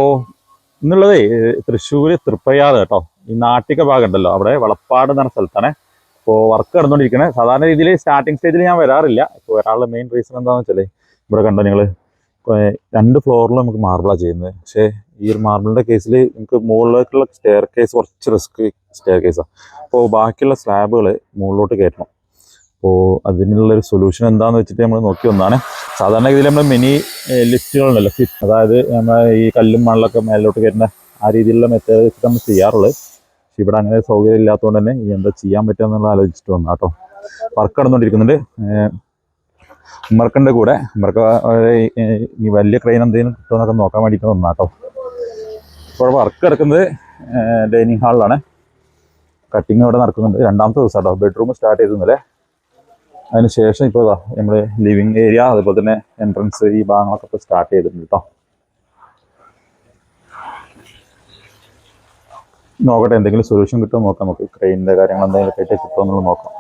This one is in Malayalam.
ഓ എന്നുള്ളതേ തൃശ്ശൂർ തൃപ്പയാറ് കേട്ടോ. ഈ നാട്ടിക ഭാഗം ഉണ്ടല്ലോ, അവിടെ വളപ്പാട് എന്ന് പറഞ്ഞ സ്ഥലത്താണ് ഇപ്പോൾ വർക്ക് നടന്നുകൊണ്ടിരിക്കുന്നത്. സാധാരണ രീതിയിൽ സ്റ്റാർട്ടിങ് സ്റ്റേജിൽ ഞാൻ വരാറില്ല. ഇപ്പോൾ വരാനുള്ള മെയിൻ റീസൺ എന്താണെന്ന് വെച്ചാൽ ഇവിടെ കണ്ടോ നിങ്ങൾ, 2 ഫ്ലോറിൽ നമുക്ക് മാർബിളാണ് ചെയ്യുന്നത്. പക്ഷേ ഈ ഒരു മാർബിളിൻ്റെ കേസിൽ നമുക്ക് മുകളിലേക്കുള്ള സ്റ്റെയർ കേസ് കുറച്ച് റിസ്ക് സ്റ്റെയർ കേസാണ്. അപ്പോൾ ബാക്കിയുള്ള സ്ലാബുകൾ മുകളിലോട്ട് കയറ്റണം. അപ്പോൾ അതിനുള്ളൊരു സൊല്യൂഷൻ എന്താണെന്ന് വെച്ചിട്ട് നമ്മൾ നോക്കി വന്നതാണ്. സാധാരണ രീതിയിൽ നമ്മൾ മിനി ലിഫ്റ്റുകളുണ്ടല്ലോ, അതായത് നമ്മൾ ഈ കല്ലും മണ്ണലൊക്കെ മേലോട്ട് കയറ്റുന്ന ആ രീതിയിലുള്ള മെത്തേഡ് വെച്ചിട്ട് നമ്മൾ ചെയ്യാറുള്ളത്. പക്ഷെ ഇവിടെ അങ്ങനെ സൗകര്യം ഇല്ലാത്തതുകൊണ്ട് തന്നെ ഈ എന്താ ചെയ്യാൻ പറ്റുക എന്നുള്ള ആലോചിച്ചിട്ട് വന്നു കേട്ടോ. വർക്ക് നടന്നുകൊണ്ടിരിക്കുന്നുണ്ട്. ഉമ്മർക്കൻ്റെ കൂടെ ഉമ്മർക്ക് ഈ വലിയ ക്രെയിൻ എന്തെങ്കിലും കിട്ടുമെന്നൊക്കെ നോക്കാൻ വേണ്ടിയിട്ട് വന്നു കേട്ടോ. ഇപ്പോൾ വർക്ക് നടക്കുന്നത് ഡൈനിങ് ഹാളിലാണ്. കട്ടിങ് ഇവിടെ നടക്കുന്നുണ്ട്. 2ാമത്തെ ദിവസം കേട്ടോ. ബെഡ്റൂം സ്റ്റാർട്ട് ചെയ്തിരുന്നില്ലേ. അതിനുശേഷം ഇപ്പോൾ നമ്മൾ ലിവിങ് ഏരിയ, അതുപോലെ തന്നെ എൻട്രൻസ്, ഈ ഭാഗങ്ങളൊക്കെ ഇപ്പോൾ സ്റ്റാർട്ട് ചെയ്തിട്ടുണ്ട് കേട്ടോ. നോക്കട്ടെ എന്തെങ്കിലും സൊല്യൂഷൻ കിട്ടുമോ നോക്കാം. നമുക്ക് ക്രെയിനിൻ്റെ കാര്യങ്ങൾ എന്തെങ്കിലും ആയിട്ട് കിട്ടുമോ എന്നുള്ളത് നോക്കാം.